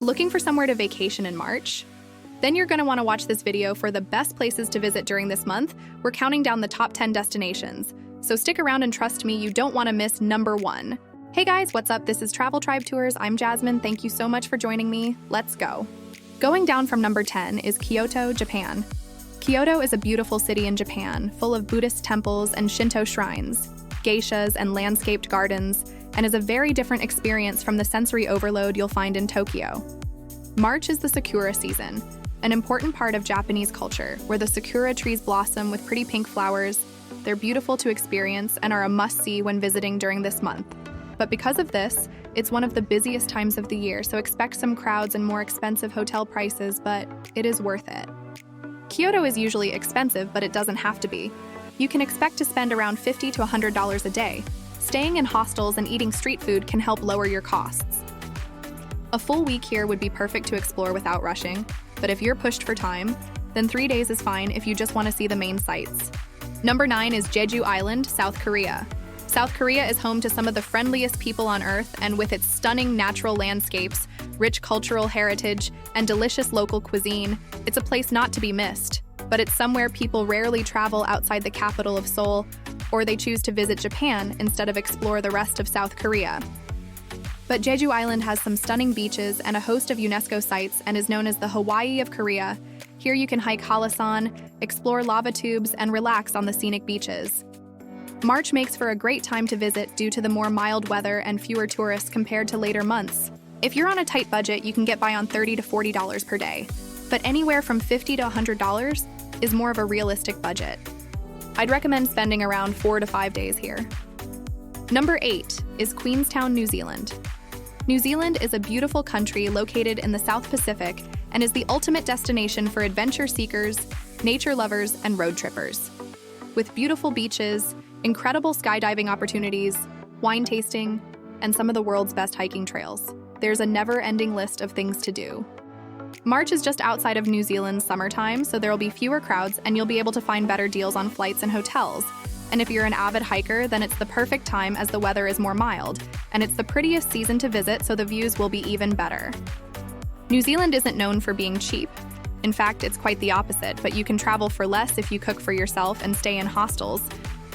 Looking for somewhere to vacation in March? Then you're going to want to watch this video for the best places to visit during this month. We're counting down the top 10 destinations. So stick around and trust me, you don't want to miss number 1. Hey guys, what's up? This is Travel Tribe Tours. I'm Jasmine. Thank you so much for joining me. Let's go. Going down from number 10 is Kyoto, Japan. Kyoto is a beautiful city in Japan, full of Buddhist temples and Shinto shrines, geishas and landscaped gardens, and is a very different experience from the sensory overload you'll find in Tokyo. March is the sakura season, an important part of Japanese culture, where the sakura trees blossom with pretty pink flowers. They're beautiful to experience and are a must-see when visiting during this month. But because of this, it's one of the busiest times of the year, so expect some crowds and more expensive hotel prices, but it is worth it. Kyoto is usually expensive, but it doesn't have to be. You can expect to spend around $50 to $100 a day. Staying in hostels and eating street food can help lower your costs. A full week here would be perfect to explore without rushing, but if you're pushed for time, then 3 days is fine if you just want to see the main sights. Number 9 is Jeju Island, South Korea. South Korea is home to some of the friendliest people on Earth, and with its stunning natural landscapes, rich cultural heritage, and delicious local cuisine, it's a place not to be missed. But it's somewhere people rarely travel outside the capital of Seoul, or they choose to visit Japan instead of explore the rest of South Korea. But Jeju Island has some stunning beaches and a host of UNESCO sites and is known as the Hawaii of Korea. Here you can hike Hallasan, explore lava tubes, and relax on the scenic beaches. March makes for a great time to visit due to the more mild weather and fewer tourists compared to later months. If you're on a tight budget, you can get by on $30 to $40 per day. But anywhere from $50 to $100 is more of a realistic budget. I'd recommend spending around 4 to 5 days here. Number 8 is Queenstown, New Zealand. New Zealand is a beautiful country located in the South Pacific and is the ultimate destination for adventure seekers, nature lovers, and road trippers. With beautiful beaches, incredible skydiving opportunities, wine tasting, and some of the world's best hiking trails, there's a never-ending list of things to do. March is just outside of New Zealand's summertime, so there'll be fewer crowds and you'll be able to find better deals on flights and hotels. And if you're an avid hiker, then it's the perfect time as the weather is more mild, and it's the prettiest season to visit, so the views will be even better. New Zealand isn't known for being cheap. In fact, it's quite the opposite, but you can travel for less if you cook for yourself and stay in hostels.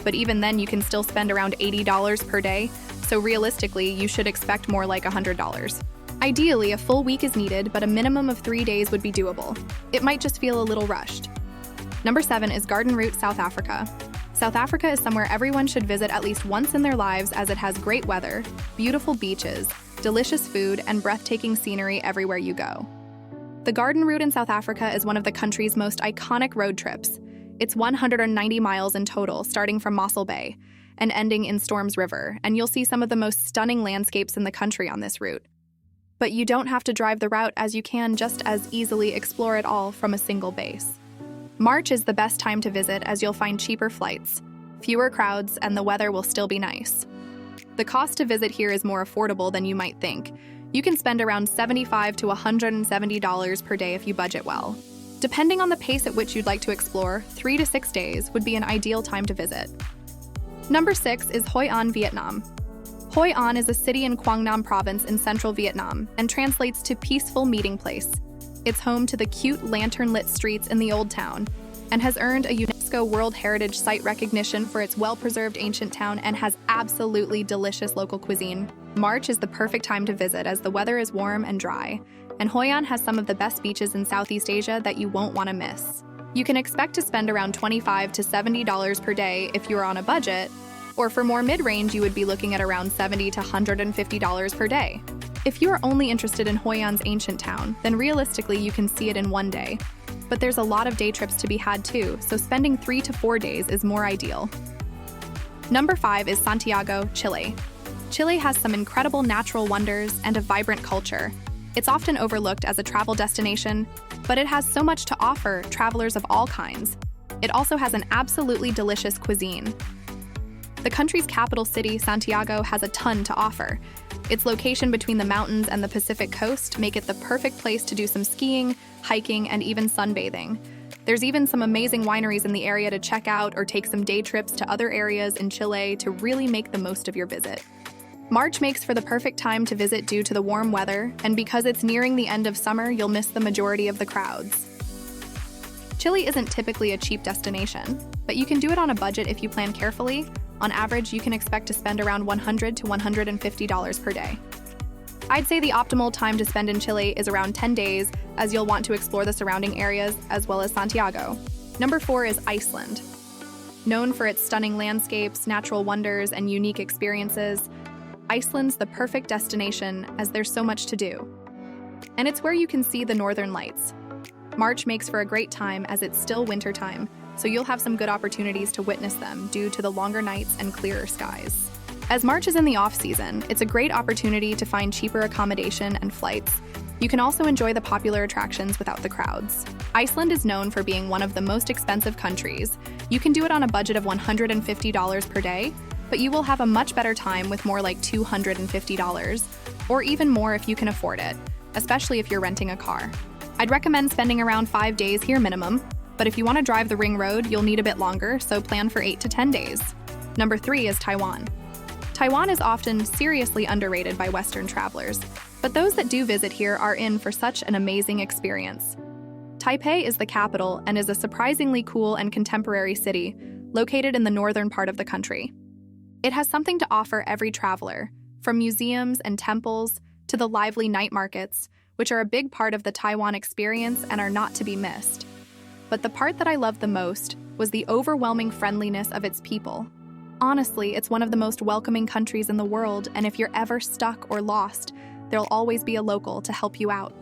But even then, you can still spend around $80 per day, so realistically, you should expect more like $100. Ideally, a full week is needed, but a minimum of 3 days would be doable. It might just feel a little rushed. Number 7 is Garden Route, South Africa. South Africa is somewhere everyone should visit at least once in their lives, as it has great weather, beautiful beaches, delicious food, and breathtaking scenery everywhere you go. The Garden Route in South Africa is one of the country's most iconic road trips. It's 190 miles in total, starting from Mossel Bay and ending in Storms River, and you'll see some of the most stunning landscapes in the country on this route. But you don't have to drive the route, as you can just as easily explore it all from a single base. March is the best time to visit, as you'll find cheaper flights, fewer crowds, and the weather will still be nice. The cost to visit here is more affordable than you might think. You can spend around $75 to $170 per day if you budget well. Depending on the pace at which you'd like to explore, 3 to 6 days would be an ideal time to visit. Number 6 is Hoi An, Vietnam. Hoi An is a city in Quang Nam province in central Vietnam and translates to peaceful meeting place. It's home to the cute lantern-lit streets in the Old Town and has earned a UNESCO World Heritage Site recognition for its well-preserved ancient town and has absolutely delicious local cuisine. March is the perfect time to visit, as the weather is warm and dry, and Hoi An has some of the best beaches in Southeast Asia that you won't want to miss. You can expect to spend around $25 to $70 per day if you're on a budget, or for more mid-range, you would be looking at around $70 to $150 per day. If you are only interested in Hoi An's ancient town, then realistically you can see it in 1 day. But there's a lot of day trips to be had too, so spending 3 to 4 days is more ideal. Number 5 is Santiago, Chile. Chile has some incredible natural wonders and a vibrant culture. It's often overlooked as a travel destination, but it has so much to offer travelers of all kinds. It also has an absolutely delicious cuisine. The country's capital city, Santiago, has a ton to offer. Its location between the mountains and the Pacific coast make it the perfect place to do some skiing, hiking, and even sunbathing. There's even some amazing wineries in the area to check out, or take some day trips to other areas in Chile to really make the most of your visit. March makes for the perfect time to visit due to the warm weather, and because it's nearing the end of summer, you'll miss the majority of the crowds. Chile isn't typically a cheap destination, but you can do it on a budget if you plan carefully. On average, you can expect to spend around $100 to $150 per day. I'd say the optimal time to spend in Chile is around 10 days, as you'll want to explore the surrounding areas as well as Santiago. Number 4 is Iceland. Known for its stunning landscapes, natural wonders, and unique experiences, Iceland's the perfect destination as there's so much to do. And it's where you can see the northern lights. March makes for a great time as it's still winter time, so you'll have some good opportunities to witness them due to the longer nights and clearer skies. As March is in the off-season, it's a great opportunity to find cheaper accommodation and flights. You can also enjoy the popular attractions without the crowds. Iceland is known for being one of the most expensive countries. You can do it on a budget of $150 per day, but you will have a much better time with more like $250, or even more if you can afford it, especially if you're renting a car. I'd recommend spending around 5 days here minimum, but if you want to drive the ring road, you'll need a bit longer, so plan for 8 to 10 days. Number 3 is Taiwan. Taiwan is often seriously underrated by Western travelers, but those that do visit here are in for such an amazing experience. Taipei is the capital and is a surprisingly cool and contemporary city, located in the northern part of the country. It has something to offer every traveler, from museums and temples to the lively night markets, which are a big part of the Taiwan experience and are not to be missed. But the part that I loved the most was the overwhelming friendliness of its people. Honestly, it's one of the most welcoming countries in the world, and if you're ever stuck or lost, there'll always be a local to help you out.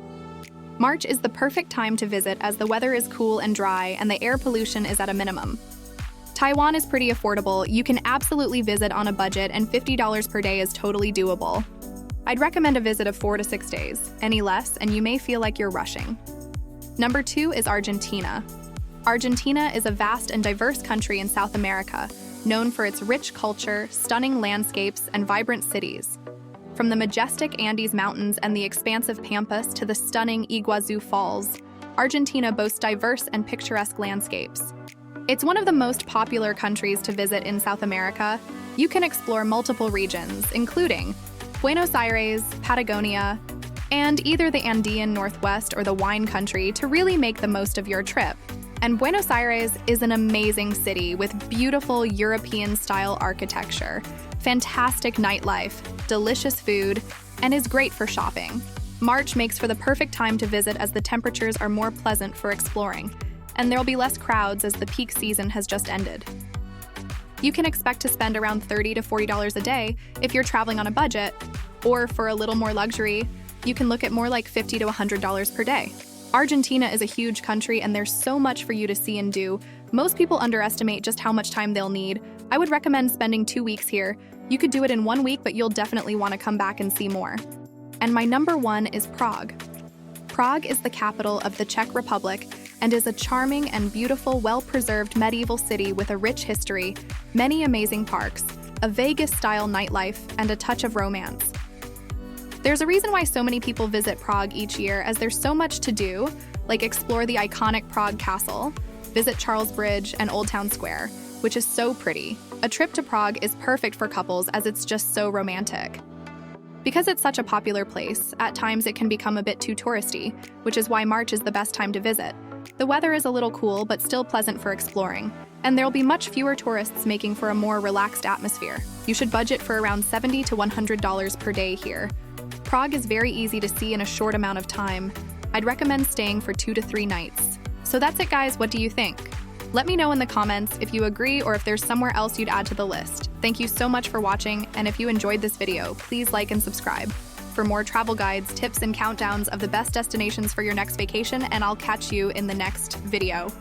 March is the perfect time to visit as the weather is cool and dry and the air pollution is at a minimum. Taiwan is pretty affordable. You can absolutely visit on a budget, and $50 per day is totally doable. I'd recommend a visit of 4 to 6 days. Any less, and you may feel like you're rushing. Number 2 is Argentina. Argentina is a vast and diverse country in South America, known for its rich culture, stunning landscapes, and vibrant cities. From the majestic Andes Mountains and the expansive Pampas to the stunning Iguazu Falls, Argentina boasts diverse and picturesque landscapes. It's one of the most popular countries to visit in South America. You can explore multiple regions, including Buenos Aires, Patagonia, and either the Andean Northwest or the wine country to really make the most of your trip. And Buenos Aires is an amazing city with beautiful European-style architecture, fantastic nightlife, delicious food, and is great for shopping. March makes for the perfect time to visit as the temperatures are more pleasant for exploring, and there'll be less crowds as the peak season has just ended. You can expect to spend around $30 to $40 a day if you're traveling on a budget, or for a little more luxury, you can look at more like $50 to $100 per day. Argentina is a huge country and there's so much for you to see and do. Most people underestimate just how much time they'll need. I would recommend spending 2 weeks here. You could do it in 1 week, but you'll definitely want to come back and see more. And my number 1 is Prague. Prague is the capital of the Czech Republic and is a charming and beautiful, well-preserved medieval city with a rich history, many amazing parks, a Vegas-style nightlife, and a touch of romance. There's a reason why so many people visit Prague each year, as there's so much to do, like explore the iconic Prague Castle, visit Charles Bridge and Old Town Square, which is so pretty. A trip to Prague is perfect for couples as it's just so romantic. Because it's such a popular place, at times it can become a bit too touristy, which is why March is the best time to visit. The weather is a little cool, but still pleasant for exploring, and there'll be much fewer tourists, making for a more relaxed atmosphere. You should budget for around $70 to $100 per day here. Prague is very easy to see in a short amount of time. I'd recommend staying for 2 to 3 nights. So that's it, guys. What do you think? Let me know in the comments if you agree or if there's somewhere else you'd add to the list. Thank you so much for watching, and if you enjoyed this video, please like and subscribe for more travel guides, tips, and countdowns of the best destinations for your next vacation, and I'll catch you in the next video.